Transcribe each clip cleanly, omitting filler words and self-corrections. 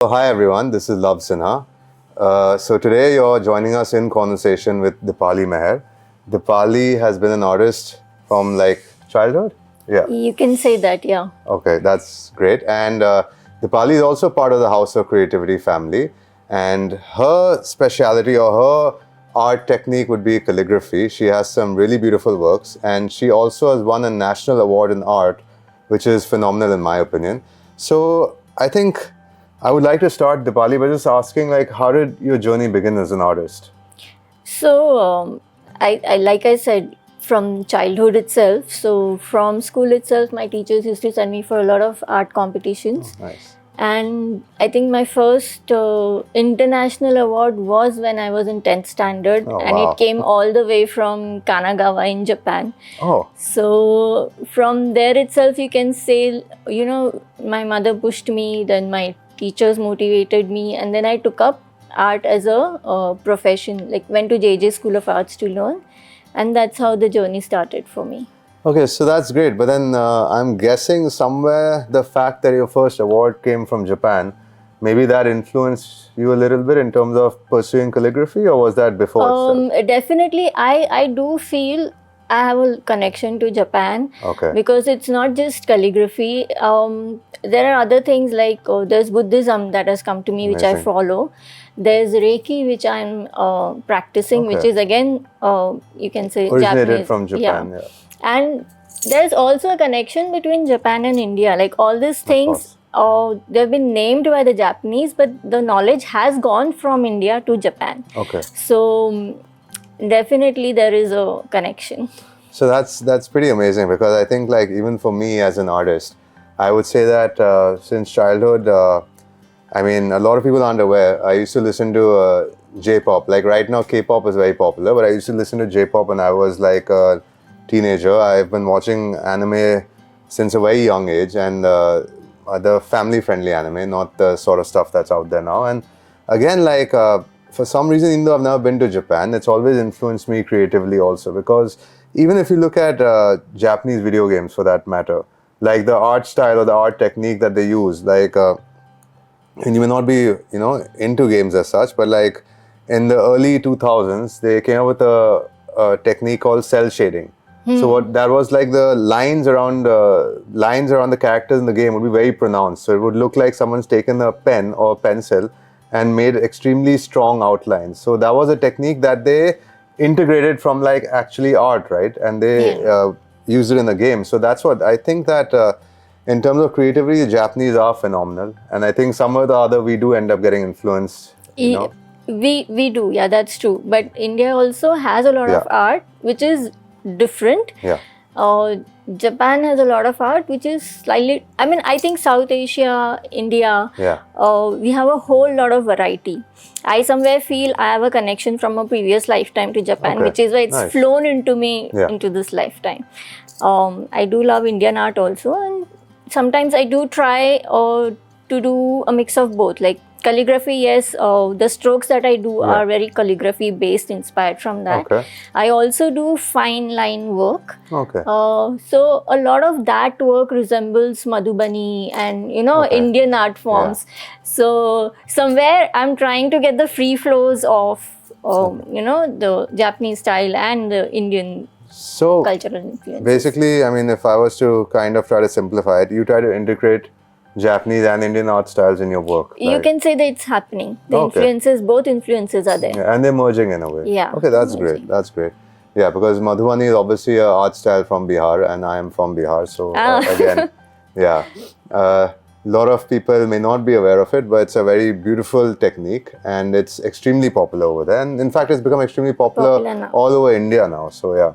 Hi everyone, this is Love Sinha. So today you're joining us in conversation with Dipali Meher. Dipali has been an artist from like childhood? Yeah. You can say that, yeah. Okay, that's great. And Dipali is also part of the House of Creativity family. And her speciality or her art technique would be calligraphy. She has some really beautiful works. And she also has won a national award in art, which is phenomenal in my opinion. So I think I would like to start, Dipali, by just asking, like, how did your journey begin as an artist? So, I like I said, from childhood itself. So, from school itself, my teachers used to send me for a lot of art competitions. Oh, nice. And I think my first international award was when I was in 10th standard. Oh, and wow. it came all the way from Kanagawa in Japan. Oh, So, from there itself, you can say, my mother pushed me, then my teachers motivated me, and then I took up art as a profession, like went to JJ School of Arts to learn, and that's how the journey started for me. okay, so that's great. But then I'm guessing somewhere the fact that your first award came from Japan, maybe that influenced you a little bit in terms of pursuing calligraphy, or was that before itself? Definitely, I do feel I have a connection to Japan. Okay. Because it's not just calligraphy. There are other things like there's Buddhism that has come to me, which I Amazing. follow. There's Reiki, which I'm practicing, which Okay. is again, you can say Originated Japanese. from Japan, yeah. And there's also a connection between Japan and India. Like all these things, they've been named by the Japanese, but the knowledge has gone from India to Japan. Okay. So definitely there is a connection. So that's pretty amazing, because I think, like, even for me as an artist, I would say that since childhood, I mean, a lot of people aren't aware. I used to listen to J-pop. Like right now, K-pop is very popular, but I used to listen to J-pop when I was like a teenager. I've been watching anime since a very young age, and the family-friendly anime, not the sort of stuff that's out there now. And again, like for some reason, even though I've never been to Japan, it's always influenced me creatively also, because even if you look at Japanese video games for that matter, like the art style or the art technique that they use, like, and you may not be, into games as such, but like in the early 2000s, they came up with a technique called cell shading. So what that was, like, the lines around the characters in the game would be very pronounced. So it would look like someone's taken a pen or a pencil and made extremely strong outlines. So that was a technique that they integrated from like actually art, right? And they used it in the game. So that's what I think that in terms of creativity, the Japanese are phenomenal. And I think some or the other we do end up getting influenced, you know. We do, yeah, that's true. But India also has a lot of art which is different. Yeah. Japan has a lot of art which is slightly, I mean, I think South Asia, India, we have a whole lot of variety. I somewhere feel I have a connection from a previous lifetime to Japan, which is why it's flown into me into this lifetime. I do love Indian art also, and sometimes I do try to do a mix of both. Like calligraphy, yes, the strokes that I do are very calligraphy based, inspired from that. I also do fine line work. So a lot of that work resembles Madhubani and Indian art forms. So somewhere I'm trying to get the free flows of the Japanese style and the Indian cultural influence. Basically, I mean, if I was to kind of try to simplify it, you try to integrate Japanese and Indian art styles in your work. You can say that it's happening. The influences, both influences are there. Yeah, and they're merging in a way. Yeah. Okay, that's great. That's great. Yeah, because Madhubani is obviously an art style from Bihar, and I am from Bihar. So again, a lot of people may not be aware of it, but it's a very beautiful technique, and it's extremely popular over there. And in fact, it's become extremely popular all over India now. So yeah.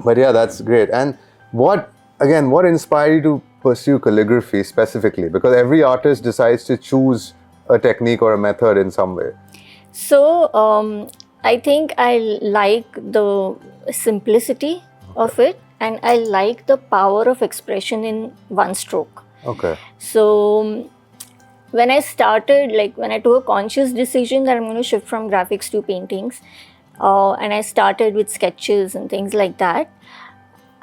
But yeah, that's great. And what inspired you to pursue calligraphy specifically? Because every artist decides to choose a technique or a method in some way. So I think I like the simplicity of it, and I like the power of expression in one stroke. Okay. So when I started, like when I took a conscious decision that I'm going to shift from graphics to paintings, and I started with sketches and things like that,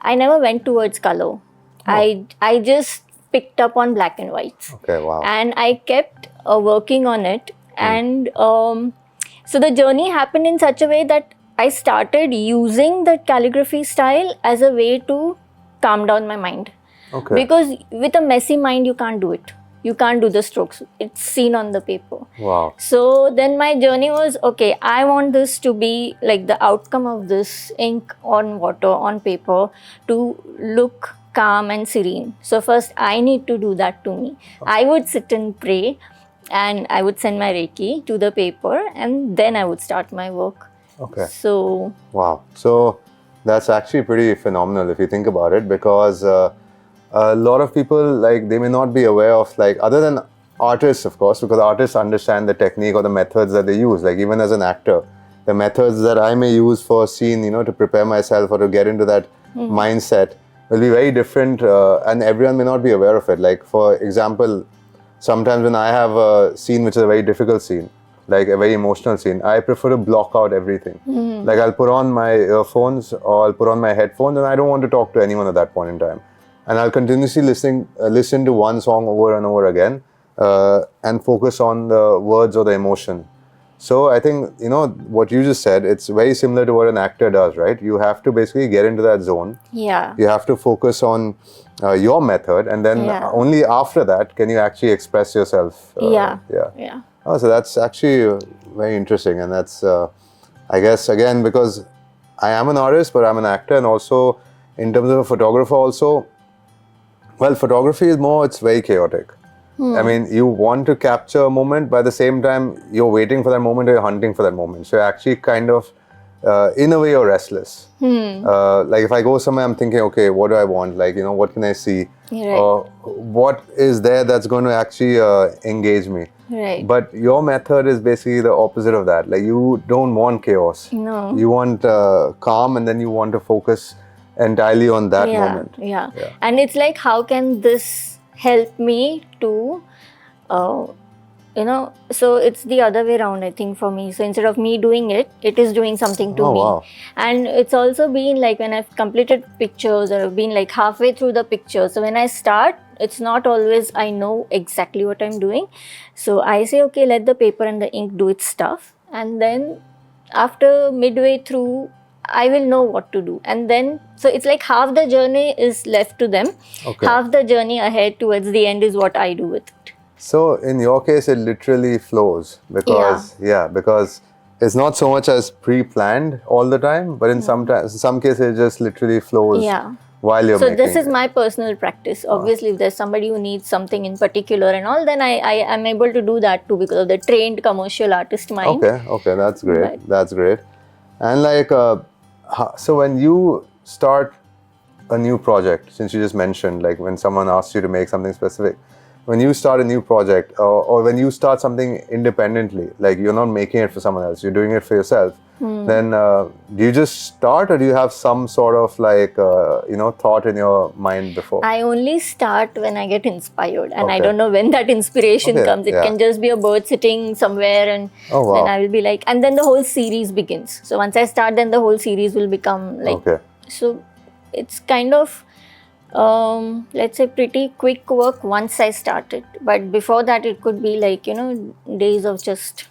I never went towards color. I just picked up on black and whites. Okay, wow. And I kept working on it. And so the journey happened in such a way that I started using the calligraphy style as a way to calm down my mind. Okay. Because with a messy mind, you can't do it. You can't do the strokes. It's seen on the paper. Wow. So then my journey was, okay, I want this to be like the outcome of this ink on water, on paper, to look calm and serene. So first I need to do that to me. I would sit and pray, and I would send my Reiki to the paper, and then I would start my work. Okay. So wow. So that's actually pretty phenomenal if you think about it, because a lot of people, like, they may not be aware of, like, other than artists, of course, because artists understand the technique or the methods that they use. Like, even as an actor, the methods that I may use for a scene, you know, to prepare myself or to get into that mindset will be very different, and everyone may not be aware of it. Like, for example, sometimes when I have a scene which is a very difficult scene, like a very emotional scene, I prefer to block out everything. Like, I'll put on my earphones or I'll put on my headphones, and I don't want to talk to anyone at that point in time. And I'll continuously listen to one song over and over again, and focus on the words or the emotion. So I think, you know, what you just said, it's very similar to what an actor does, right? You have to basically get into that zone. yeah. You have to focus on your method, and then only after that can you actually express yourself. Yeah. Yeah. Oh, so that's actually very interesting, and that's, I guess, again, because I am an artist, but I'm an actor, and also in terms of a photographer also, well, photography is more, it's very chaotic. I mean, you want to capture a moment, but at the same time, you're waiting for that moment, or you're hunting for that moment. So you're actually kind of, in a way, you're restless. Like, if I go somewhere, I'm thinking, okay, what do I want? Like, you know, what can I see? Right. Or what is there that's going to actually engage me? Right. But your method is basically the opposite of that. Like, you don't want chaos. No. You want calm, and then you want to focus entirely on that moment. Yeah. And it's like, how can this help me to, you know, so it's the other way around, I think, for me. So instead of me doing it, it is doing something to me. Wow. And it's also been like, when I've completed pictures, or I've been like halfway through the picture. So when I start, it's not always I know exactly what I'm doing. So I say, okay, let the paper and the ink do its stuff. And then after midway through, I will know what to do. And then, so it's like half the journey is left to them. Okay. Half the journey ahead towards the end is what I do with it. So in your case, it literally flows, because because it's not so much as pre-planned all the time, but in some cases it just literally flows while you're making. So this is my personal practice. Obviously, if there's somebody who needs something in particular and all, then I am able to do that too, because of the trained commercial artist mind. Okay, that's great. That's great. And like, so when you start a new project, since you just mentioned, like, when someone asks you to make something specific, when you start a new project, or when you start something independently, like, you're not making it for someone else, you're doing it for yourself, then do you just start, or do you have some sort of like, you know, thought in your mind before? I only start when I get inspired, and I don't know when that inspiration comes. It can just be a bird sitting somewhere, and then I will be like, and then the whole series begins. So once I start, then the whole series will become like, so it's kind of, let's say, pretty quick work once I started. But before that, it could be like, you know, days of just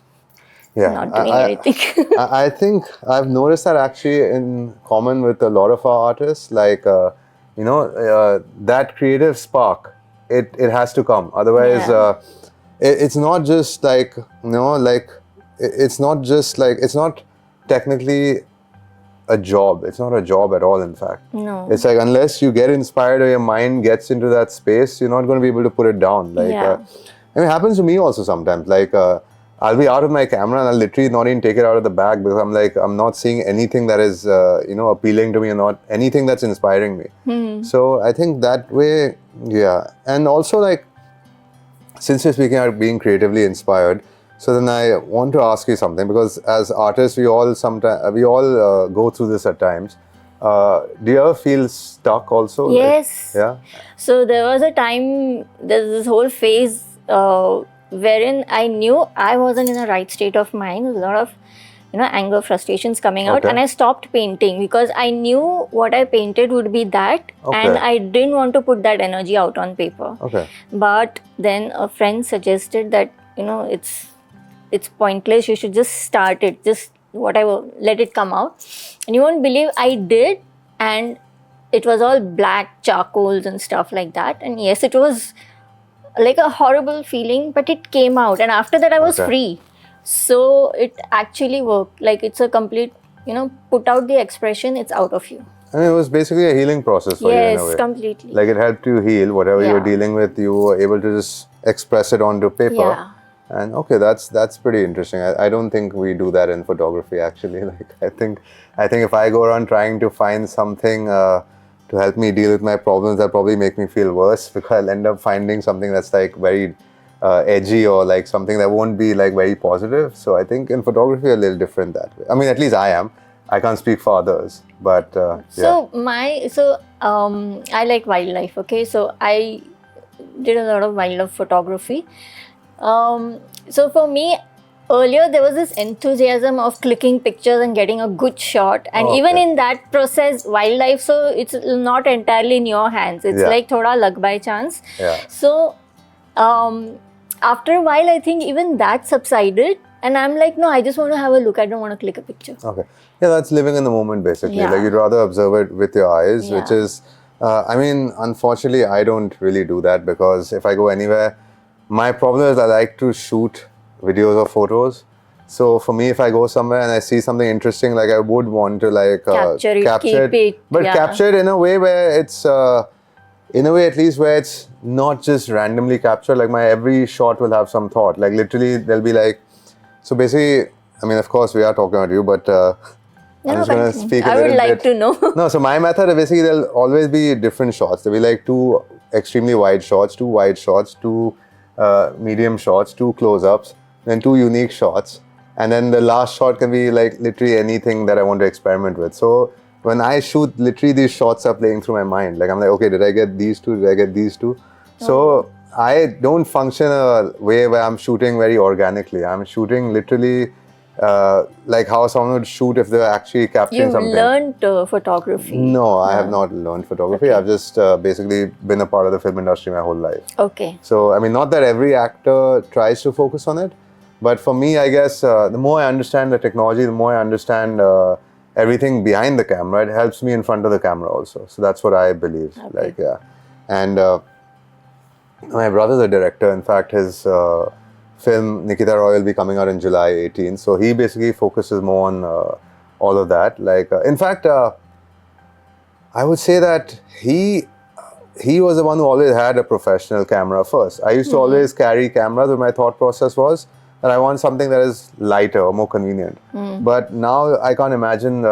not doing anything. I think I've noticed that actually in common with a lot of our artists, like, you know, that creative spark, it has to come. Otherwise, it's not just like, you know, like, it's not just like, it's not technically a job. It's not a job at all, in fact. No. It's like, unless you get inspired or your mind gets into that space, you're not going to be able to put it down. Like, I mean, it happens to me also sometimes. Like, I'll be out of my camera and I'll literally not even take it out of the bag, because I'm like, I'm not seeing anything that is, you know, appealing to me, or not anything that's inspiring me. So I think that way, and also, like, since you're speaking about being creatively inspired, so then I want to ask you something, because as artists, we all go through this at times. Do you ever feel stuck also? Yes. Like, So there was a time, there's this whole phase wherein I knew I wasn't in the right state of mind. A lot of anger, frustrations coming out, Okay. and I stopped painting because I knew what I painted would be that, and I didn't want to put that energy out on paper. Okay. But then a friend suggested that it's pointless. You should just start it, just whatever, let it come out. And you won't believe I did, and it was all black charcoals and stuff like that. And yes, it was like a horrible feeling, but it came out, and after that I was free. So it actually worked. Like, it's a complete, put out the expression, it's out of you. I mean, it was basically a healing process for you in a way. Yes, completely. Like, it helped you heal whatever you were dealing with. You were able to just express it onto paper. Yeah. And okay, that's pretty interesting. I don't think we do that in photography actually. Like, I think if I go around trying to find something to help me deal with my problems, that'll probably make me feel worse, because I'll end up finding something that's like very edgy, or like something that won't be like very positive. So I think in photography a little different that way. I mean, at least I am. I can't speak for others, but So I like wildlife. Okay, so I did a lot of wildlife photography. So for me, earlier there was this enthusiasm of clicking pictures and getting a good shot, and even in that process, wildlife, so it's not entirely in your hands. It's like thoda luck by chance. So after a while, I think even that subsided, and I'm like, no, I just want to have a look. I don't want to click a picture. Okay. Yeah, that's living in the moment basically. Like, you'd rather observe it with your eyes, which is, I mean, unfortunately, I don't really do that, because if I go anywhere, my problem is I like to shoot videos or photos. So for me, if I go somewhere and I see something interesting, like, I would want to like capture it, but capture it in a way where it's, in a way at least where it's not just randomly captured. Like, my every shot will have some thought. Like, literally, there'll be like, so basically, I mean, of course, we are talking about you, but I'm just going to speak a little bit. I would like to know. No, so my method is basically there'll always be different shots. There'll be like 2 extremely wide shots, 2 wide shots, 2 medium shots, 2 close-ups, then 2 unique shots. And then the last shot can be like literally anything that I want to experiment with. So when I shoot, literally these shots are playing through my mind. Like, I'm like, okay, did I get these 2? Did I get these 2? So I don't function a way where I'm shooting very organically. I'm shooting literally like how someone would shoot if they're actually capturing something. You've learned photography? No, I have not learned photography. I've just basically been a part of the film industry my whole life. Okay. So, I mean, not that every actor tries to focus on it, but for me, I guess the more I understand the technology, the more I understand everything behind the camera, it helps me in front of the camera also. So that's what I believe. Like, and my brother's a director. In fact, his film Nikita Roy will be coming out in July 18th. So he basically focuses more on all of that. Like, in fact, I would say that he was the one who always had a professional camera first. I used to always carry cameras, but my thought process was that I want something that is lighter or more convenient. But now I can't imagine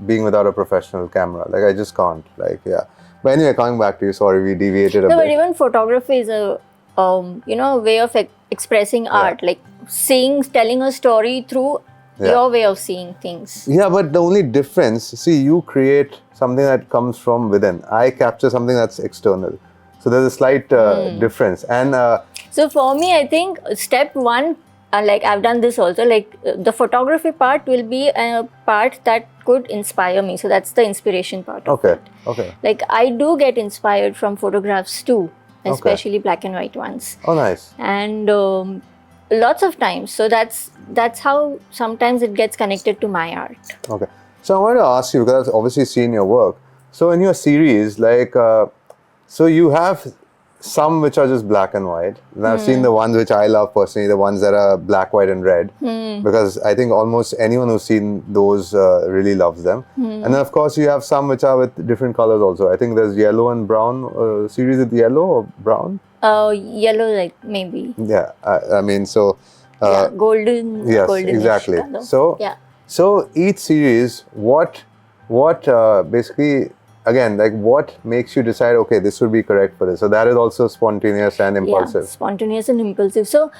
being without a professional camera. Like, I just can't. Like, But anyway, coming back to you, sorry, we deviated a bit. No, but even photography is a way of expressing art, like telling a story through your way of seeing things. Yeah, but the only difference, see, you create something that comes from within. I capture something that's external. So there's a slight difference. And so for me, I think step 1, like I've done this also, like the photography part will be a part that could inspire me. So that's the inspiration part of it. Okay. Like, I do get inspired from photographs too, especially black and white ones. Oh, nice. And lots of times. So that's how sometimes it gets connected to my art. Okay. So I wanted to ask you, because I've obviously seen your work. So in your series, like, so you have some which are just black and white. And I've seen the ones which I love personally, the ones that are black, white and red. Because I think almost anyone who's seen those really loves them. And then of course you have some which are with different colors also. I think there's yellow and brown, series with yellow or brown? Yellow, like maybe. Yeah, I mean, so... golden. Yes, exactly. So, so each series, what basically... Again, like, what makes you decide, okay, this would be correct for this? So that is also spontaneous and impulsive. Yeah, spontaneous and impulsive. So,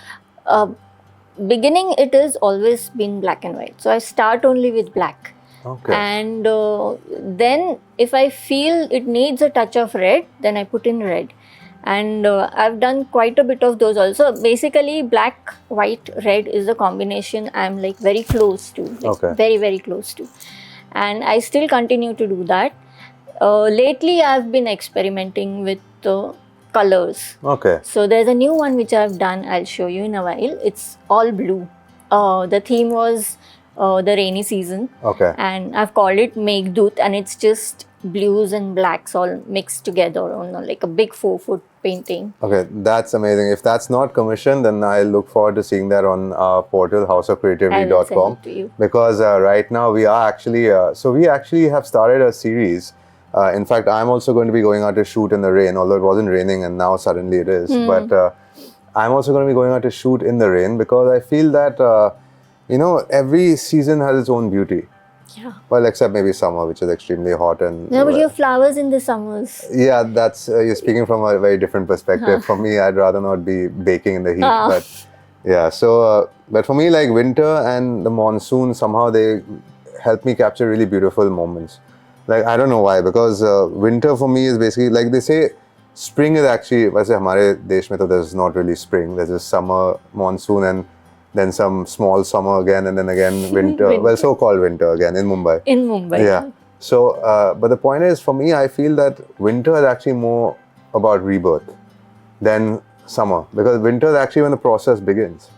beginning, it has always been black and white. So I start only with black. Okay. And then if I feel it needs a touch of red, then I put in red. And I've done quite a bit of those also. Basically, black, white, red is the combination I'm like very close to, like very, very close to. And I still continue to do that. Lately, I've been experimenting with colors. Okay. So there's a new one which I've done. I'll show you in a while. It's all blue. The theme was the rainy season. Okay. And I've called it Meghdut, and it's just blues and blacks all mixed together on like a big 4-foot painting. Okay, that's amazing. If that's not commissioned, then I look forward to seeing that on our portal, houseofcreativity.com. Because right now we are actually, we actually have started a series. In fact, I'm also going to be going out to shoot in the rain, although it wasn't raining and now suddenly it is. But I'm also going to be going out to shoot in the rain because I feel that, every season has its own beauty. Yeah. Well, except maybe summer, which is extremely hot and. No, but you have flowers in the summers. Yeah, that's you're speaking from a very different perspective. For me, I'd rather not be baking in the heat. But yeah, so but for me, like winter and the monsoon, somehow they help me capture really beautiful moments. Like I don't know why, because winter for me is basically like they say, spring is actually. वैसे हमारे देश में तो there's not really spring. There's just summer, monsoon, and then some small summer again, and then again winter. Well, so-called winter again in Mumbai. In Mumbai. Yeah. So, but the point is, for me, I feel that winter is actually more about rebirth than summer, because winter is actually when the process begins,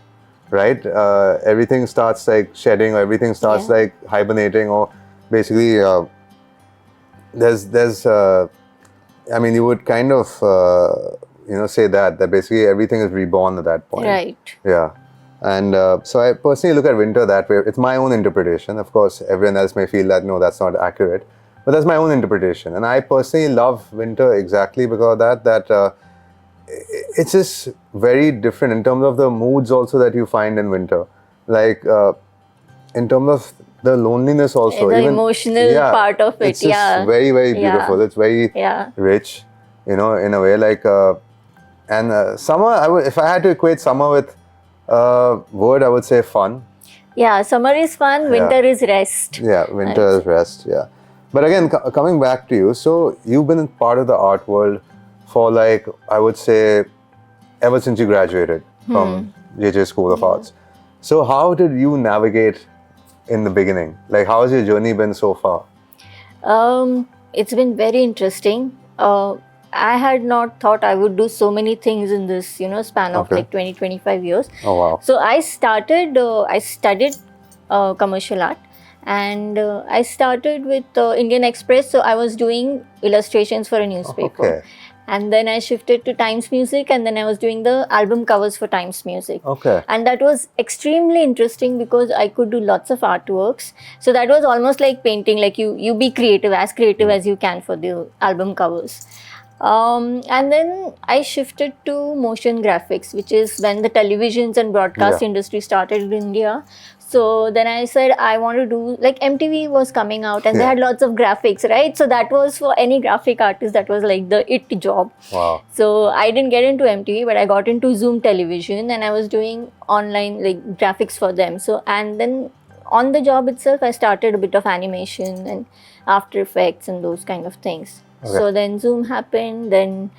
right? Everything starts like shedding, or everything starts like hibernating, or basically, there's. I mean, you would kind of, say that basically everything is reborn at that point. Right. Yeah. And so I personally look at winter that way. It's my own interpretation. Of course, everyone else may feel that, no, that's not accurate. But that's my own interpretation. And I personally love winter exactly because of that it's just very different in terms of the moods also that you find in winter. Like in terms of the loneliness also. The even, emotional part of it, it's just very, very beautiful. It's very rich, in a way. Like, and summer, if I had to equate summer with word, I would say fun. Yeah, summer is fun, winter is rest. Yeah, winter is rest, yeah. But again, coming back to you, so you've been part of the art world for like, I would say, ever since you graduated from JJ School of Arts. So how did you navigate in the beginning? Like, how has your journey been so far? It's been very interesting. I had not thought I would do so many things in this, span of like 20-25 years. Oh, wow. So I studied commercial art, and I started with Indian Express. So I was doing illustrations for a newspaper. Okay. And then I shifted to Times Music, and then I was doing the album covers for Times Music. Okay. And that was extremely interesting because I could do lots of artworks. So that was almost like painting, like you be creative as you can for the album covers. And then I shifted to motion graphics, which is when the televisions and broadcast industry started in India. So then I said I want to do, like MTV was coming out and they had lots of graphics, right? So that was for any graphic artist, that was like the it job. Wow. So I didn't get into MTV, but I got into Zoom television and I was doing online like graphics for them. So, and then on the job itself, I started a bit of animation and After Effects and those kind of things. Okay. So then Zoom happened, then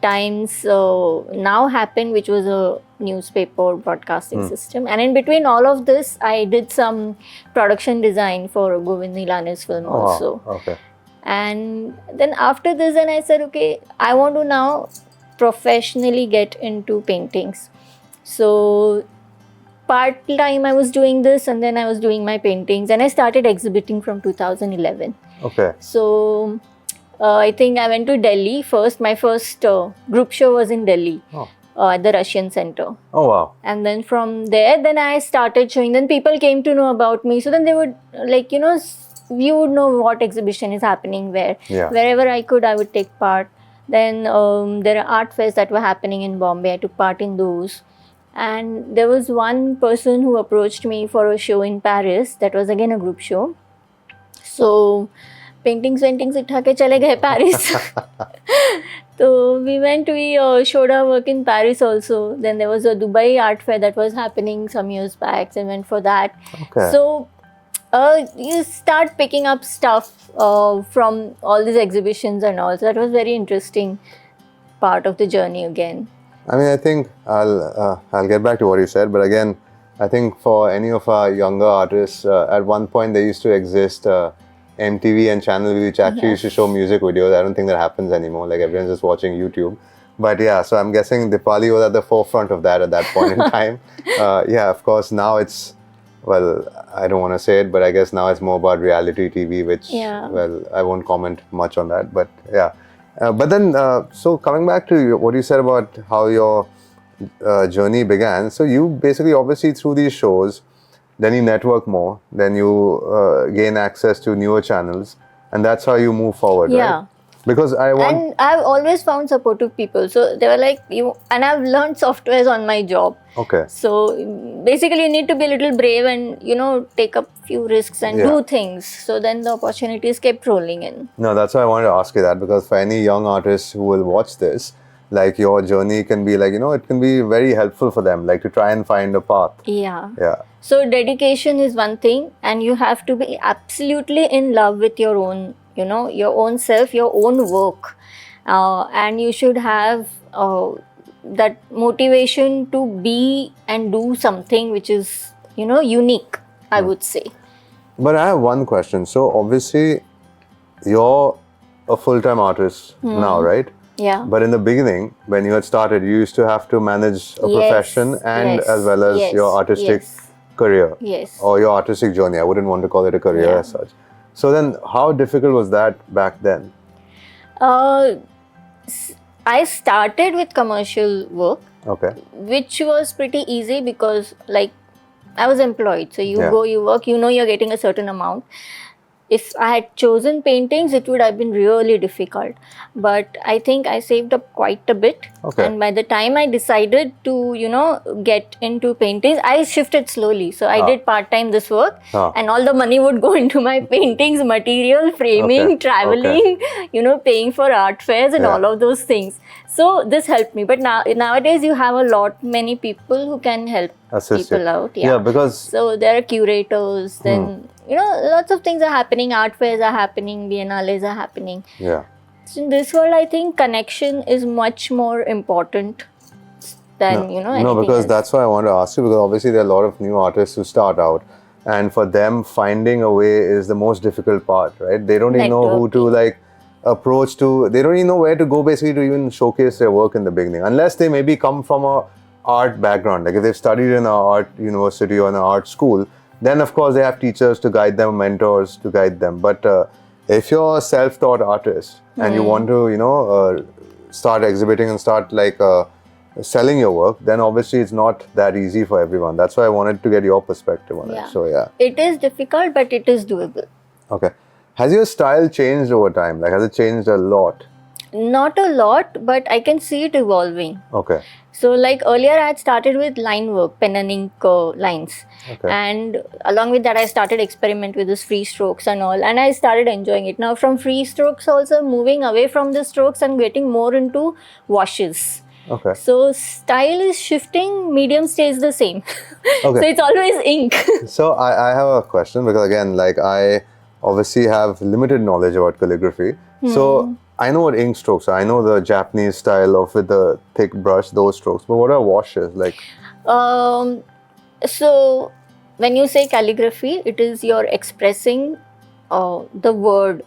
Times Now happened, which was a newspaper broadcasting system. And in between all of this, I did some production design for Govind Nilani's film also. Okay. And then after this, then I said, okay, I want to now professionally get into paintings. So part-time I was doing this, and then I was doing my paintings, and I started exhibiting from 2011. Okay. So I think I went to Delhi first. My first group show was in Delhi at the Russian Center. Oh, wow. And then from there, then I started showing. Then people came to know about me. So then they would, like, you would know what exhibition is happening where. Yeah. Wherever I could, I would take part. Then there are art fairs that were happening in Bombay. I took part in those. And there was one person who approached me for a show in Paris. That was again a group show. So paintings उठा के चले गए Paris. So we went, we showed our work in Paris also. Then there was a Dubai art fair that was happening some years back, and went for that. Okay. So you start picking up stuff from all these exhibitions and all. So that was very interesting. part of the journey again? I mean, I think I'll get back to what you said, but again, I think for any of our younger artists, at one point there used to exist MTV and Channel V, which actually used to show music videos. I don't think that happens anymore. Like everyone's just watching YouTube. But yeah, so I'm guessing Dipali was at the forefront of that at that point in time. Yeah, of course, now it's, well, I don't want to say it, but I guess now it's more about reality TV, which, well, I won't comment much on that. But yeah. But then, so coming back to what you said about how your journey began. So you basically, obviously, through these shows, then you network more, then you gain access to newer channels, and that's how you move forward, right? Because and I've always found supportive people. So they were like, and I've learned softwares on my job. Okay. So basically, you need to be a little brave and, take up few risks and do things. So then the opportunities kept rolling in. No, that's why I wanted to ask you that, because for any young artists who will watch this, like your journey can be like, it can be very helpful for them, like to try and find a path. Yeah. Yeah. So dedication is one thing, and you have to be absolutely in love with your own, your own self, your own work. And you should have that motivation to be and do something which is, unique, I would say. But I have one question. So obviously, you're a full-time artist now, right? Yeah. But in the beginning, when you had started, you used to have to manage a profession and as well as your artistic career. Yes. Or your artistic journey. I wouldn't want to call it a career as such. So then, how difficult was that back then? I started with commercial work. Okay. Which was pretty easy because, like, I was employed. So you go, you work, you're getting a certain amount. If I had chosen paintings, it would have been really difficult. But I think I saved up quite a bit. Okay. And by the time I decided to, get into paintings, I shifted slowly. So I did part-time this work and all the money would go into my paintings, material, framing, traveling, paying for art fairs and all of those things. So this helped me. But nowadays you have many people who can help people out. Yeah, because... So there are curators, then... lots of things are happening. Art fairs are happening. Biennales are happening. Yeah. So in this world, I think connection is much more important than, anything No, because else. that's why I want to ask you, because obviously there are a lot of new artists who start out. And for them, finding a way is the most difficult part, right? They don't even know who to approach to. They don't even know where to go basically to even showcase their work in the beginning. Unless they maybe come from a art background. Like if they've studied in an art university or an art school, then of course they have teachers to guide them, mentors to guide them. But if you're a self-taught artist and you want to, start exhibiting and start selling your work, then obviously it's not that easy for everyone. That's why I wanted to get your perspective on it. So yeah. It is difficult, but it is doable. Okay. Has your style changed over time? Like has it changed a lot? Not a lot, but I can see it evolving. Okay. So like earlier I had started with line work, pen and ink lines. Okay. And along with that I started experiment with this free strokes and all, and I started enjoying it. Now from free strokes also moving away from the strokes and getting more into washes. Okay. So style is shifting, medium stays the same. Okay. So it's always ink. So I have a question, because again, I obviously have limited knowledge about calligraphy. So I know what ink strokes are. I know the Japanese style of with the thick brush, those strokes. But what are washes like? So when you say calligraphy, it is you're expressing the word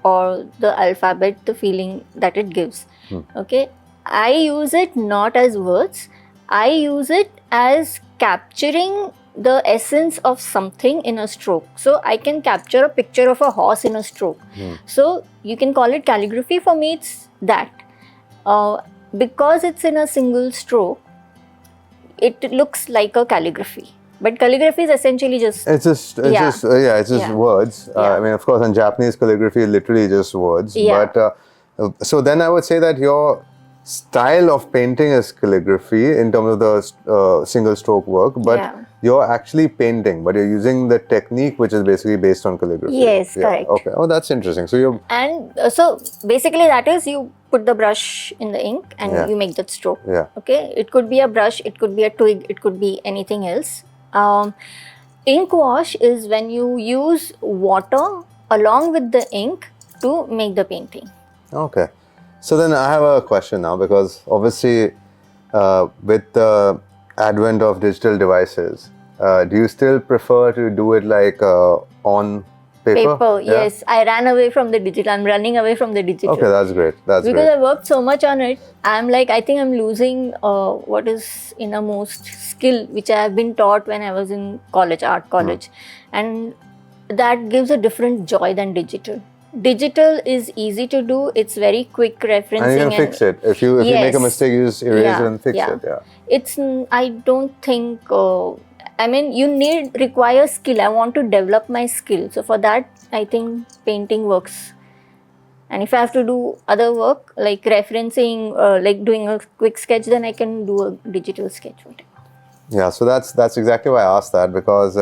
or the alphabet, the feeling that it gives. Okay. I use it not as words. I use it as capturing the essence of something in a stroke. So I can capture a picture of a horse in a stroke. So you can call it calligraphy. For me, it's that. Because it's in a single stroke, it looks like a calligraphy. But calligraphy is essentially just... It's just words. I mean, of course, in Japanese calligraphy, literally just words. But so then I would say that your style of painting is calligraphy in terms of the single stroke work, but you're actually painting, but you're using the technique which is basically based on calligraphy. Yes, correct. Okay. Oh, that's interesting. So you're... And so basically that is you put the brush in the ink and you make that stroke. Okay. It could be a brush, it could be a twig, it could be anything else. Ink wash is when you use water along with the ink to make the painting. Okay. So then I have a question now, because obviously with the advent of digital devices, do you still prefer to do it like on paper? Paper, yes. I ran away from the digital. I'm running away from the digital. Okay, that's great. That's because great. I worked so much on it. I'm like, I think I'm losing what is innermost skill, which I have been taught when I was in college, art college. And that gives a different joy than digital. Digital is easy to do. It's very quick referencing. And you can fix it. If you make a mistake, you just erase it and fix it. Yeah. It's, I don't think, I mean, you require skill. I want to develop my skill. So for that, I think painting works. And if I have to do other work, like referencing, like doing a quick sketch, then I can do a digital sketch. Whatever. Yeah, so that's exactly why I asked that, because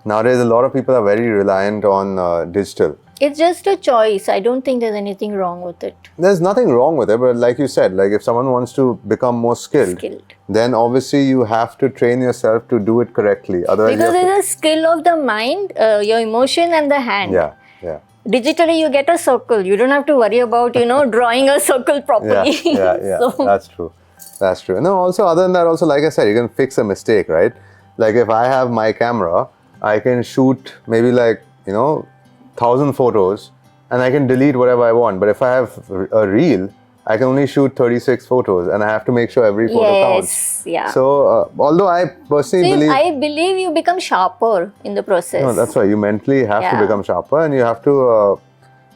nowadays a lot of people are very reliant on digital. It's just a choice. I don't think there's anything wrong with it. There's nothing wrong with it, but like you said, like if someone wants to become more skilled, then obviously you have to train yourself to do it correctly. Otherwise, because it's a skill of the mind, your emotion and the hand. Yeah, yeah. Digitally, you get a circle. You don't have to worry about, drawing a circle properly. Yeah. So. That's true. That's true. No, also other than that, also like I said, you can fix a mistake, right? Like if I have my camera, I can shoot maybe like 1,000 photos, and I can delete whatever I want. But if I have a reel, I can only shoot 36 photos, and I have to make sure every photo counts. Yeah. So although I personally I believe you become sharper in the process. No, that's why you mentally have to become sharper, and you have to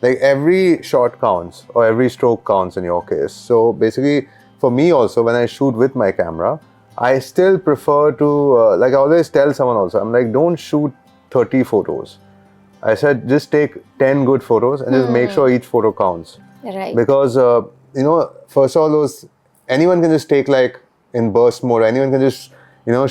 like every shot counts, or every stroke counts in your case. So basically, for me also, when I shoot with my camera, I still prefer to like I always tell someone also, I'm like, don't shoot 30 photos. I said just take 10 good photos and just make sure each photo counts. Right. Because first of all, anyone can just take like in burst mode. Anyone can just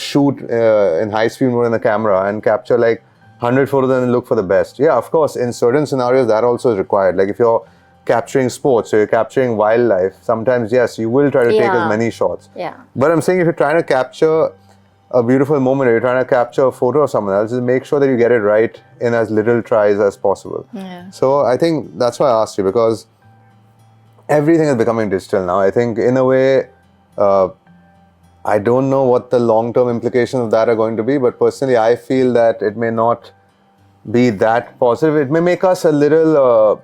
shoot in high speed mode in the camera and capture like 100 photos and look for the best. Yeah, of course, in certain scenarios that also is required. Like if you're capturing sports or you're capturing wildlife, sometimes yes, you will try to take as many shots. Yeah. But I'm saying if you're trying to capture a beautiful moment, or you're trying to capture a photo of someone else, just make sure that you get it right in as little tries as possible. Yeah. So I think that's why I asked you, because everything is becoming digital now. I think in a way, I don't know what the long-term implications of that are going to be, but personally I feel that it may not be that positive. It may make us a little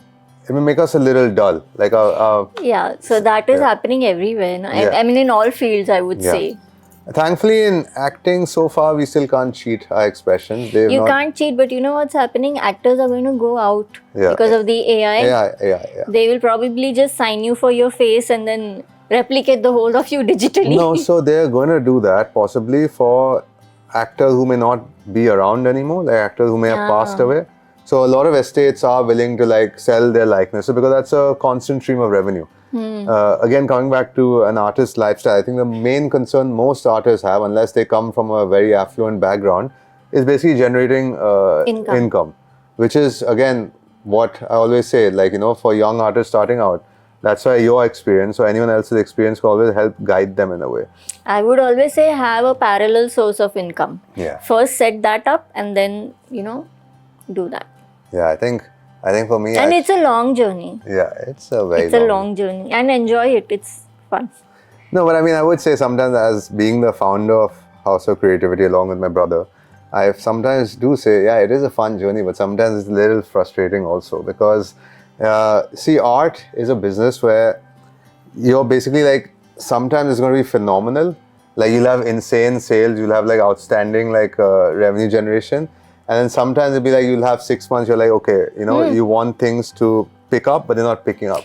dull. Like so that is happening everywhere. No? I mean, in all fields, I would say. Thankfully, in acting, so far, we still can't cheat our expressions. You can't cheat, but you know what's happening? Actors are going to go out because of the AI. Yeah. They will probably just sign you for your face and then replicate the whole of you digitally. No, so they're going to do that possibly for actors who may not be around anymore, like actors who may have passed away. So a lot of estates are willing to like sell their likeness, because that's a constant stream of revenue. Again, coming back to an artist's lifestyle, I think the main concern most artists have, unless they come from a very affluent background, is basically generating income, which is again what I always say, like for young artists starting out, that's why your experience or anyone else's experience will always help guide them in a way. I would always say have a parallel source of income. Yeah. First set that up and then do that. Yeah, I think for me, and it's a long journey. Yeah, it's a long journey, and enjoy it. It's fun. No, but I mean, I would say sometimes, as being the founder of House of Creativity along with my brother, I sometimes do say, yeah, it is a fun journey, but sometimes it's a little frustrating also, because see, art is a business where you're basically like, sometimes it's going to be phenomenal, like you'll have insane sales, you'll have like outstanding like revenue generation. And then sometimes it'll be like you'll have 6 months, you're like, okay, you want things to pick up, but they're not picking up.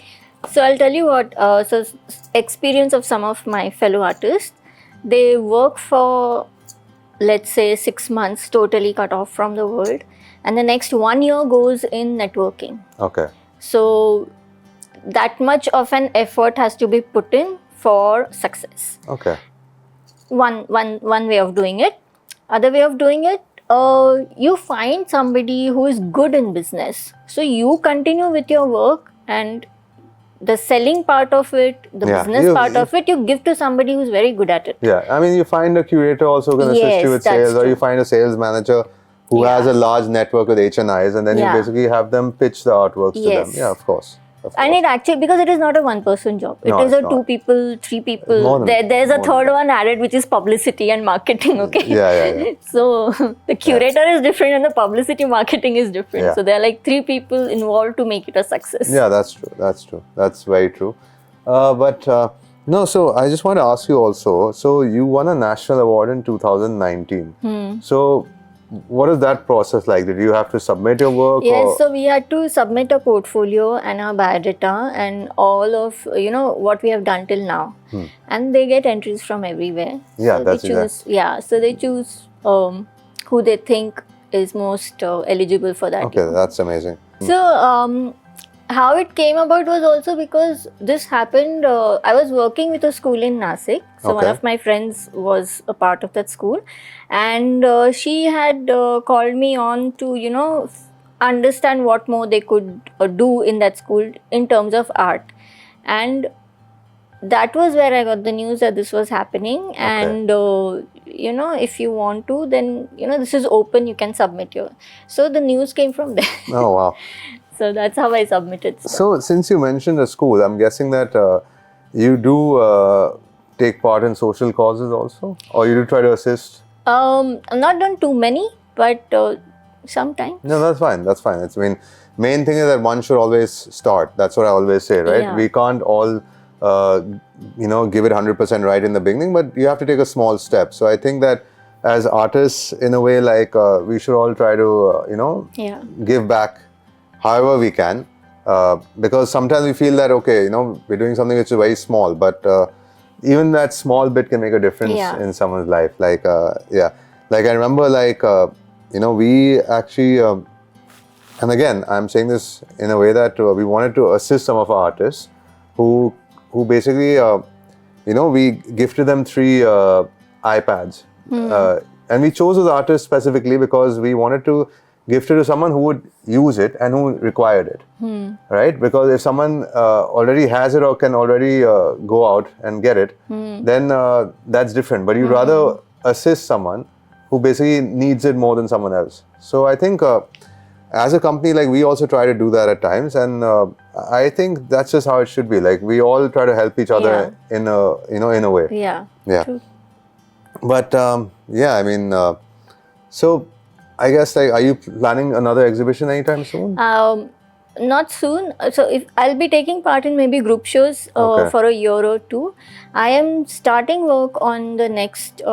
So I'll tell you what, so experience of some of my fellow artists, they work for, let's say, 6 months, totally cut off from the world. And the next 1 year goes in networking. Okay. So that much of an effort has to be put in for success. Okay. One way of doing it. Other way of doing it, you find somebody who is good in business. So you continue with your work, and the selling part of it, the business part of it, you give to somebody who's very good at it. Yeah, I mean, you find a curator also who can assist you with sales, or you find a sales manager who has a large network with HNIs, and then you basically have them pitch the artworks to them. Yeah, of course. Of And course. it actually, because it is not a one-person job. It No, is it's a not. 2 people, 3 people. More than- There's a more third than one added, which is publicity and marketing. Okay. Yeah. So the curator is different and the publicity marketing is different. Yeah. So there are like 3 people involved to make it a success. Yeah, that's true. That's true. That's very true. No, so I just want to ask you also. So you won a national award in 2019. So what is that process like? Did you have to submit your work? Yes, or? so we had to submit a portfolio and our biodata and all of what we have done till now, and they get entries from everywhere. Yeah, so that's they choose. Yeah, so they choose who they think is most eligible for that. Okay, that's amazing. So how it came about was also because this happened. I was working with a school in Nasik. So one Okay. of my friends was a part of that school, and she had called me on to understand what more they could do in that school in terms of art. And that was where I got the news that this was happening. And if you want to, then this is open, you can submit your. So the news came from there. Oh, wow. So that's how I submitted stuff. So since you mentioned a school, I'm guessing that you do take part in social causes also? Or you do try to assist? I'm not done too many, but sometimes. No, that's fine. That's fine. Main thing is that one should always start. That's what I always say, right? Yeah. We can't all, give it 100% right in the beginning, but you have to take a small step. So I think that as artists, in a way, like we should all try to, Yeah. give back however we can. Because sometimes we feel that, okay, we're doing something which is very small, but even that small bit can make a difference Yeah. in someone's life. Like, like I remember, like, we actually, and again, I'm saying this in a way that we wanted to assist some of our artists who basically, we gifted them 3 iPads. And we chose those artists specifically because we wanted to gift it to someone who would use it and who required it. Right? Because if someone already has it or can already go out and get it, then that's different. But you'd rather assist someone who basically needs it more than someone else. So I think as a company, like, we also try to do that at times, and I think that's just how it should be. Like, we all try to help each other in a way. Yeah. Yeah. True. But so I guess, like, are you planning another exhibition anytime soon? Not soon. So if I'll be taking part in maybe group shows Okay. for a year or 2. I am starting work on the next,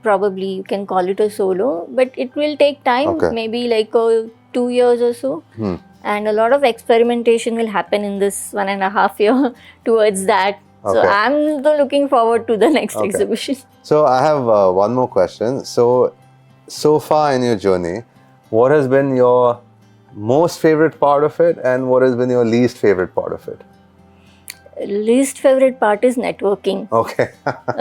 probably you can call it a solo, but it will take time, Okay. maybe like 2 years or so. And a lot of experimentation will happen in this 1.5 year towards that. So Okay. I'm looking forward to the next Okay. exhibition. So I have one more question. So far in your journey, what has been your most favorite part of it, and what has been your least favorite part of it? Least favorite part is networking. Okay.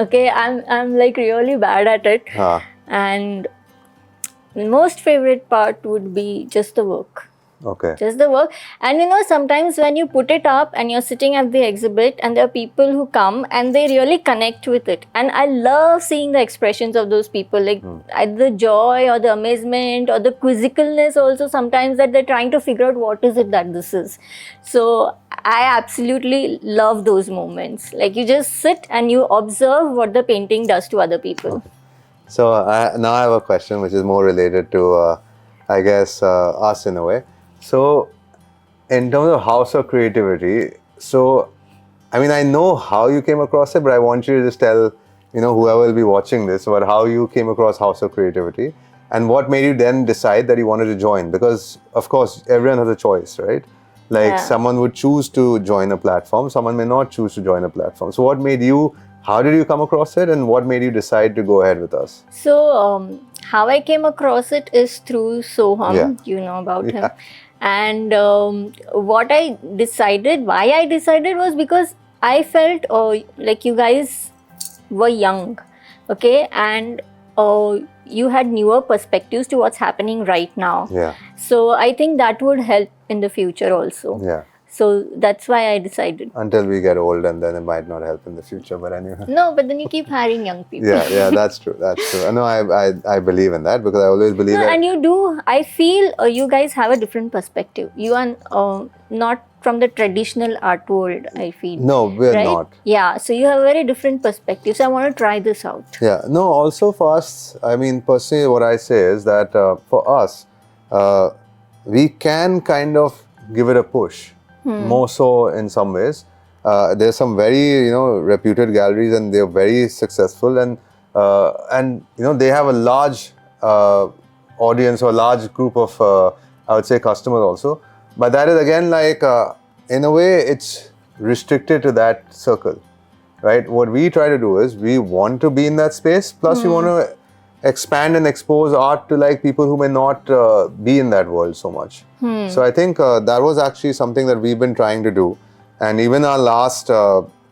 Okay, I'm like really bad at it. Ah, And most favorite part would be just the work. okay. Just the work. And sometimes when you put it up and you're sitting at the exhibit and there are people who come and they really connect with it. And I love seeing the expressions of those people, like the joy or the amazement or the quizzicalness also sometimes, that they're trying to figure out what is it that this is. So I absolutely love those moments. Like, you just sit and you observe what the painting does to other people. So now I have a question which is more related to, I guess, us in a way. So, in terms of House of Creativity, so, I know how you came across it, but I want you to just tell, whoever will be watching this, about how you came across House of Creativity and what made you then decide that you wanted to join. Because, of course, everyone has a choice, right? Like, Yeah. someone would choose to join a platform, someone may not choose to join a platform. So, what made you, how did you come across it, and what made you decide to go ahead with us? So, how I came across it is through Soham. Yeah. You know about him. Yeah. And what I decided, why I decided, was because I felt like you guys were young, okay, and you had newer perspectives to what's happening right now. Yeah, So I think that would help in the future also. yeah. So that's why I decided. Until we get old, and then it might not help in the future. But anyway. No, but then you keep hiring young people. Yeah, that's true. That's true. No, I believe in that because I always believe No, that. and you do. I feel you guys have a different perspective. You are not from the traditional art world, I feel. No, we're right? not. Yeah, so you have a very different perspective. So I want to try this out. Yeah, no, also for us, I mean, personally, what I say is that for us, we can kind of give it a push, more so in some ways. There's some very, reputed galleries and they're very successful and they have a large audience or large group of, I would say, customers also. But that is again like, in a way, it's restricted to that circle. Right? What we try to do is we want to be in that space. Plus, we want to expand and expose art to like people who may not be in that world so much. So I think that was actually something that we've been trying to do. And even our last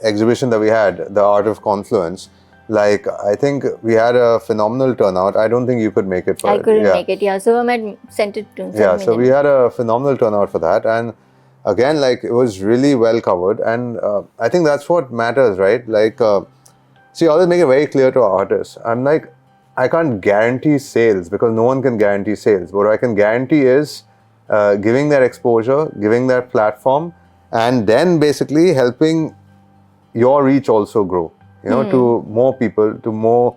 exhibition that we had, the Art of Confluence, like I think we had a phenomenal turnout. I don't think you could make it for I it. couldn't make it. Yeah, so I had sent it to. Yeah, so we had a phenomenal turnout for that, and again, like it was really well covered, and I think that's what matters, right? Like, see, I always make it very clear to our artists. I'm like, I can't guarantee sales because no one can guarantee sales. What I can guarantee is giving that exposure, giving that platform, and then basically helping your reach also grow. To more people, to more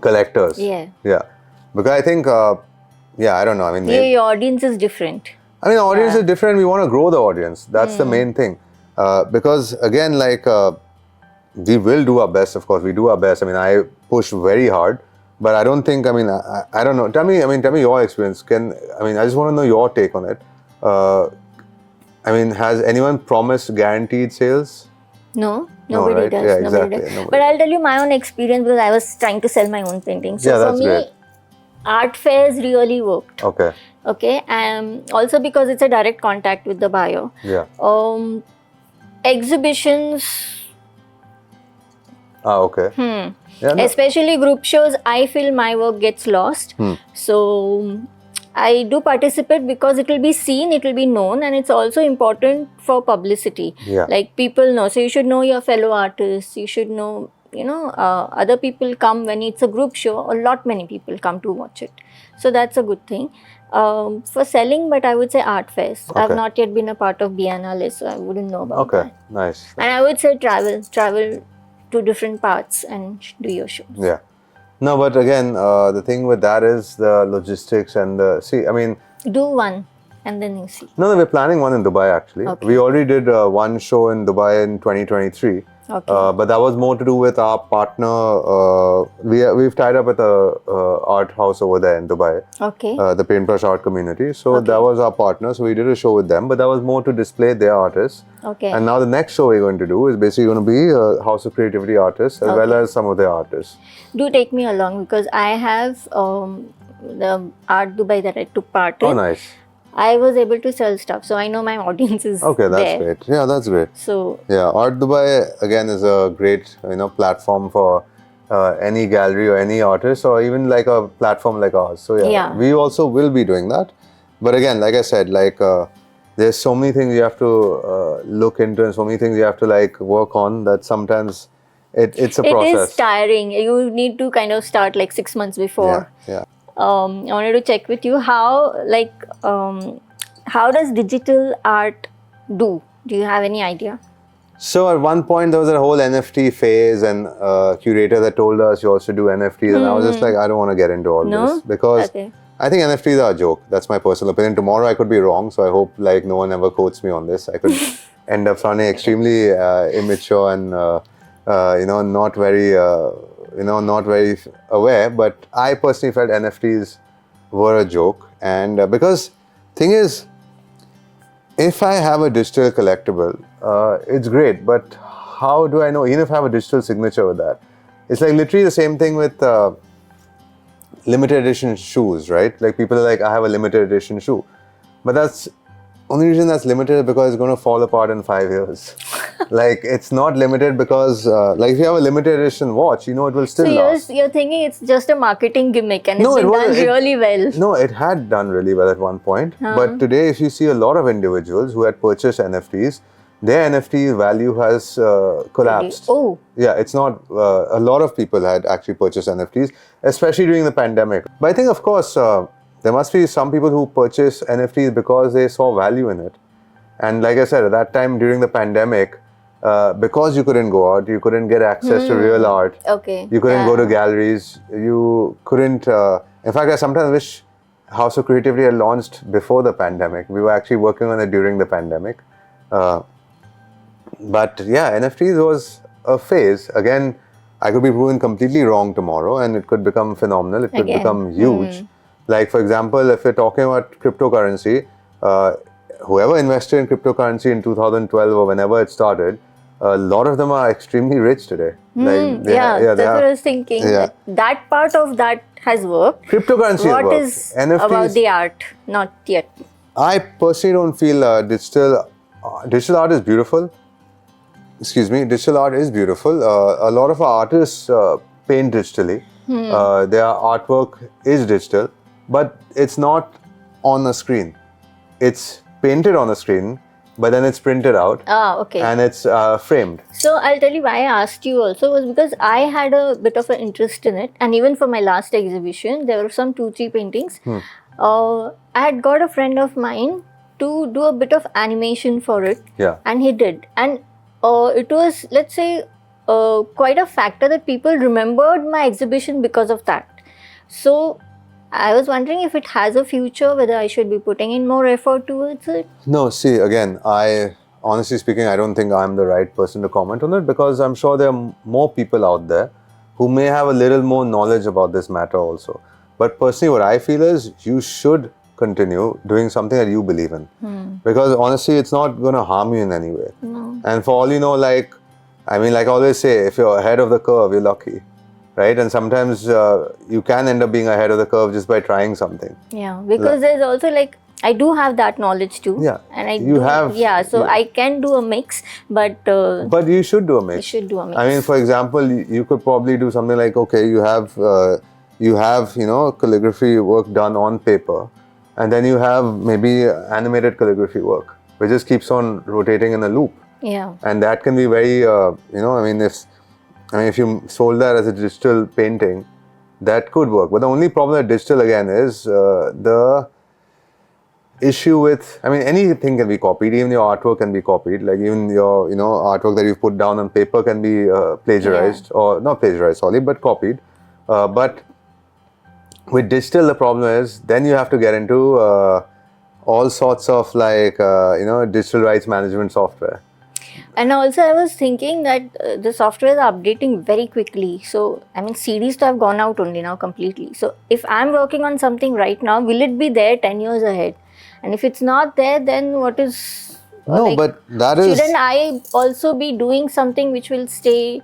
collectors. Yeah. Yeah. Because I think, I don't know. I mean, your audience is different. I mean, the audience is different. We want to grow the audience. That's the main thing. Because again, like, we will do our best. Of course, we do our best. I mean, I push very hard, but I don't think, I mean, I don't know. Tell me your experience. I just want to know your take on it. I mean, has anyone promised guaranteed sales? No, nobody right? does. Yeah, Nobody exactly. does. But I'll tell you my own experience because I was trying to sell my own paintings. So Yeah, for that's me, great. art fairs really worked. Okay. Okay, also because it's a direct contact with the buyer. Yeah. Exhibitions. Okay. Yeah, no. Especially group shows, I feel my work gets lost. So I do participate because it will be seen, it will be known, and it's also important for publicity. Yeah. Like people know. So you should know your fellow artists. You should know, other people come when it's a group show. Many people come to watch it. So that's a good thing. For selling, but I would say art fairs. Okay. I've not yet been a part of Biennale, so I wouldn't know about that. Okay, nice. And I would say travel to different parts and do your shows. Yeah. No, but again, the thing with that is the logistics and Do one and then you see. No, we're planning one in Dubai actually. Okay. We already did one show in Dubai in 2023. Okay. But that was more to do with our partner. We've tied up with a art house over there in Dubai. Okay. The Paintbrush Art Community. So that was our partner. So we did a show with them, but that was more to display their artists. Okay. And now the next show we're going to do is basically going to be a House of Creativity artists as well as some of their artists. Do take me along because I have the Art Dubai that I took part in. Oh, nice. I was able to sell stuff, so I know my audience is Okay, that's there. great. Yeah, that's great. So yeah, Art Dubai again is a great platform for any gallery or any artist, or even like a platform like ours. So yeah, we also will be doing that. But again, like I said, like there's so many things you have to look into and so many things you have to like work on that sometimes it's a process. It is tiring. You need to kind of start like 6 months before. Yeah. I wanted to check with you how does digital art do? Do you have any idea? So at one point there was a whole NFT phase, and curator that told us you also do NFTs, and I was just like, I don't want to get into all this because I think NFTs are a joke. That's my personal opinion. Tomorrow I could be wrong, so I hope like no one ever quotes me on this. I could end up sounding extremely immature and not very aware. But I personally felt NFTs were a joke, and because thing is, if I have a digital collectible, it's great, but how do I know? Even if I have a digital signature with that, it's like literally the same thing with limited edition shoes, right? Like people are like, I have a limited edition shoe, but that's only reason that's limited is because it's going to fall apart in 5 years. Like, it's not limited because, like, if you have a limited edition watch, you know it will still So last. you're thinking it's just a marketing gimmick and No, it's it been done wasn't. really well. No, it had done really well at one point. But today, if you see a lot of individuals who had purchased NFTs, their NFT value has collapsed. Oh. Yeah, it's not. A lot of people had actually purchased NFTs, especially during the pandemic. But I think, of course, there must be some people who purchase NFTs because they saw value in it. And like I said, at that time during the pandemic, because you couldn't go out, you couldn't get access to real art. Okay. You couldn't go to galleries. You couldn't. In fact, I sometimes wish House of Creativity had launched before the pandemic. We were actually working on it during the pandemic. But yeah, NFTs was a phase. Again, I could be proven completely wrong tomorrow and it could become phenomenal. It could become huge. Like, for example, if we're talking about cryptocurrency, whoever invested in cryptocurrency in 2012 or whenever it started, a lot of them are extremely rich today. Like, That's what I was thinking. That part of that has worked. Cryptocurrency has worked. What is NFTs, about the art? Not yet. I personally don't feel digital art is beautiful. Excuse me, digital art is beautiful. A lot of our artists paint digitally. Their artwork is digital, but it's not on a screen. It's painted on a screen, but then it's printed out. Okay. And it's framed. So I'll tell you why I asked you also was because I had a bit of an interest in it, and even for my last exhibition, there were some 2-3 paintings. I had got a friend of mine to do a bit of animation for it. Yeah. And he did, and it was, let's say, quite a factor that people remembered my exhibition because of that. So I was wondering if it has a future, whether I should be putting in more effort towards it. No, see, again, honestly speaking, I don't think I'm the right person to comment on it because I'm sure there are more people out there who may have a little more knowledge about this matter also. But personally, what I feel is you should continue doing something that you believe in. Because honestly, it's not going to harm you in any way. And for all you know, like I always say, if you're ahead of the curve, you're lucky. Right? And sometimes you can end up being ahead of the curve just by trying something. Yeah, because there's also like, I do have that knowledge too. Yeah. And so I can do a mix, but you should do a mix. You should do a mix. I mean, for example, you could probably do something like, okay, you have calligraphy work done on paper, and then you have maybe animated calligraphy work, which just keeps on rotating in a loop. Yeah. And that can be very, if you sold that as a digital painting, that could work. But the only problem with digital again is the issue with, anything can be copied. Even your artwork can be copied. Like even your, artwork that you've put down on paper can be plagiarized, or not plagiarized, sorry, but copied. But with digital, the problem is then you have to get into all sorts of digital rights management software. And also I was thinking that the software is updating very quickly. So, CDs have gone out only now completely. So, if I'm working on something right now, will it be there 10 years ahead? And if it's not there, then what is... but that is... Shouldn't I also be doing something which will stay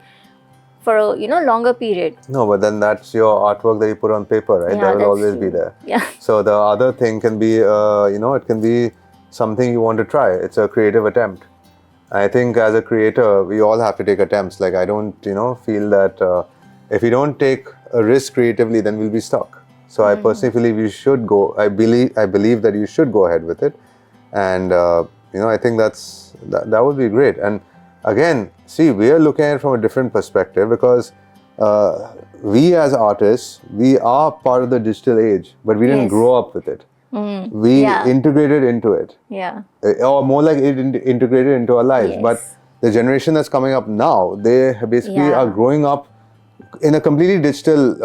for a longer period? No, but then that's your artwork that you put on paper, right? Yeah, that will always be there. Yeah. So the other thing can be, it can be something you want to try. It's a creative attempt. I think as a creator, we all have to take attempts. Like I don't, feel that if we don't take a risk creatively, then we'll be stuck. So I personally believe you should go. I believe that you should go ahead with it, and I think that would be great. And again, see, we are looking at it from a different perspective because we as artists, we are part of the digital age, but we didn't grow up with it. We integrated into it. Yeah. Or more like it integrated into our lives. Yes. But the generation that's coming up now, they basically are growing up in a completely digital,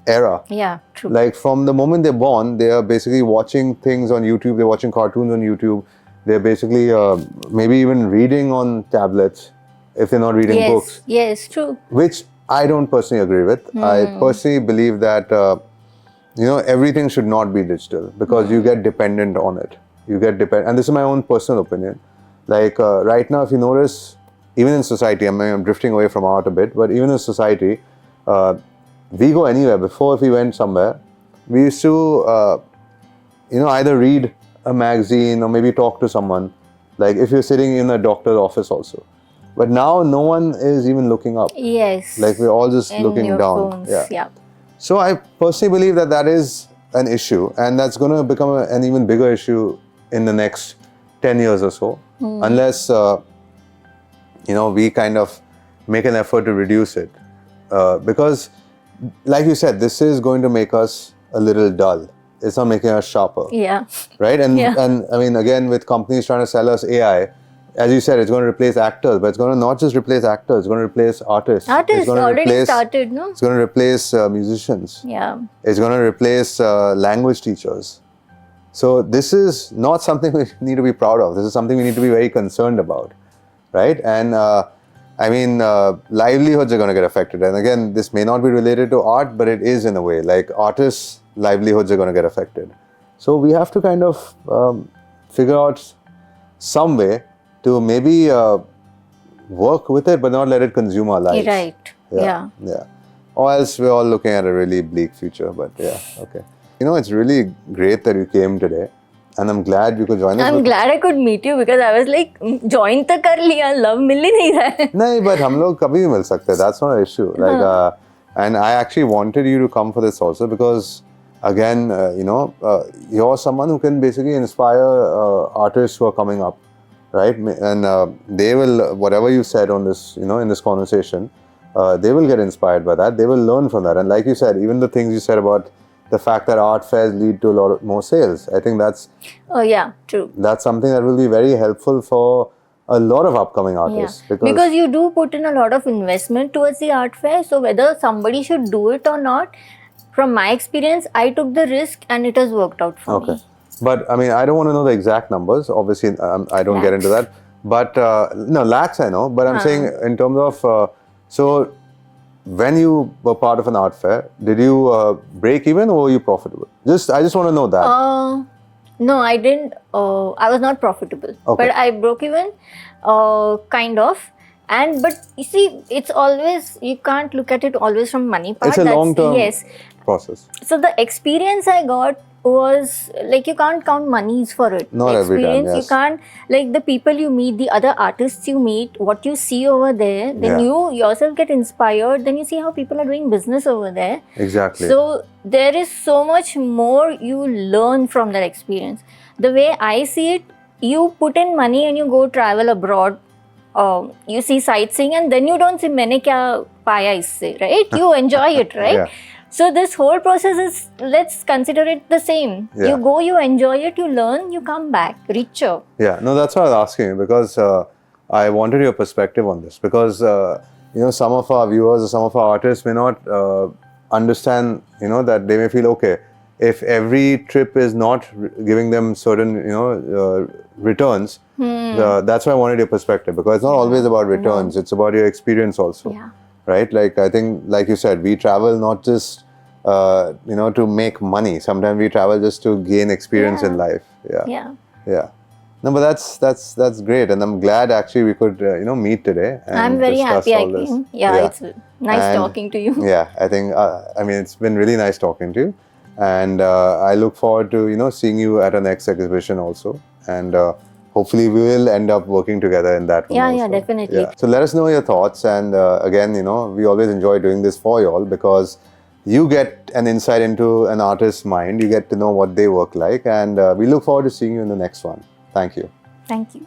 era. Yeah, true. Like from the moment they're born, they are basically watching things on YouTube. They're watching cartoons on YouTube. They're basically maybe even reading on tablets if they're not reading books. Yes, true. Which I don't personally agree with. I personally believe that everything should not be digital because you get dependent on it. And this is my own personal opinion. Like right now, if you notice, even in society, I'm drifting away from art a bit, but even in society, we go anywhere. Before, if we went somewhere, we used to, either read a magazine or maybe talk to someone. Like if you're sitting in a doctor's office also. But now no one is even looking up. Yes. Like we're all just in looking your down. Phones. Yeah. So I personally believe that that is an issue, and that's going to become an even bigger issue in the next 10 years or so, unless we kind of make an effort to reduce it. Because, like you said, this is going to make us a little dull. It's not making us sharper. Yeah. Right? And Yeah. and I mean, again, with companies trying to sell us AI, as you said, it's going to replace actors, but it's going to not just replace actors, it's going to replace artists. Artists It's going to already started, no? It's going to replace musicians. Yeah. It's going to replace language teachers. So this is not something we need to be proud of. This is something we need to be very concerned about, right? And livelihoods are going to get affected. And again, this may not be related to art, but it is in a way. Like artists' livelihoods are going to get affected. So we have to kind of figure out some way to maybe work with it, but not let it consume our lives. Right. Yeah. Or else we're all looking at a really bleak future. But yeah, okay. It's really great that you came today, and I'm glad you could join us. I'm glad I could meet you because I was like, join to kar liya, love मिल ही नहीं रहा है. No, but हम लोग कभी भी मिल सकते हैं. That's not an issue. Like, and I actually wanted you to come for this also because, again, you're someone who can basically inspire artists who are coming up, right? And they will, whatever you said on this, in this conversation, they will get inspired by that. They will learn from that. And like you said, even the things you said about the fact that art fairs lead to a lot more sales, I think that's... Oh yeah, true. That's something that will be very helpful for a lot of upcoming artists. Yeah. Because you do put in a lot of investment towards the art fair. So whether somebody should do it or not, from my experience, I took the risk and it has worked out for me. But I mean, I don't want to know the exact numbers. Obviously, I don't get into that. But no, lakhs I know. But I'm saying in terms of... so when you were part of an art fair, did you break even or were you profitable? I just want to know that. No, I didn't. I was not profitable. Okay. But I broke even, kind of. But you see, it's always, you can't look at it always from money part. It's a long-term process. So the experience I got was like, you can't count monies for it. Not every time, yes. You can't, like the people you meet, the other artists you meet, what you see over there, then you yourself get inspired, then you see how people are doing business over there. Exactly. So there is so much more you learn from that experience. The way I see it, you put in money and you go travel abroad, you see sightseeing and then you don't see maine kya paya isse, right? You enjoy it, right? Yeah. So this whole process is, let's consider it the same. Yeah. You go, you enjoy it, you learn, you come back richer. Yeah, no, that's why I was asking you because I wanted your perspective on this because, some of our viewers or some of our artists may not understand, that they may feel, okay, if every trip is not giving them certain, returns, that's why I wanted your perspective because it's not always about returns, it's about your experience also. Yeah. Right? Like, I think, like you said, we travel not just, to make money. Sometimes we travel just to gain experience in life. Yeah. No, but that's great. And I'm glad actually we could, meet today. And I'm very happy I this. came. Yeah, it's nice talking to you. Yeah, I think, it's been really nice talking to you. And I look forward to, seeing you at our next exhibition also. And hopefully we will end up working together in that one also. Yeah, definitely. Yeah. So let us know your thoughts. And again, we always enjoy doing this for you all because you get an insight into an artist's mind. You get to know what they work like. And we look forward to seeing you in the next one. Thank you. Thank you.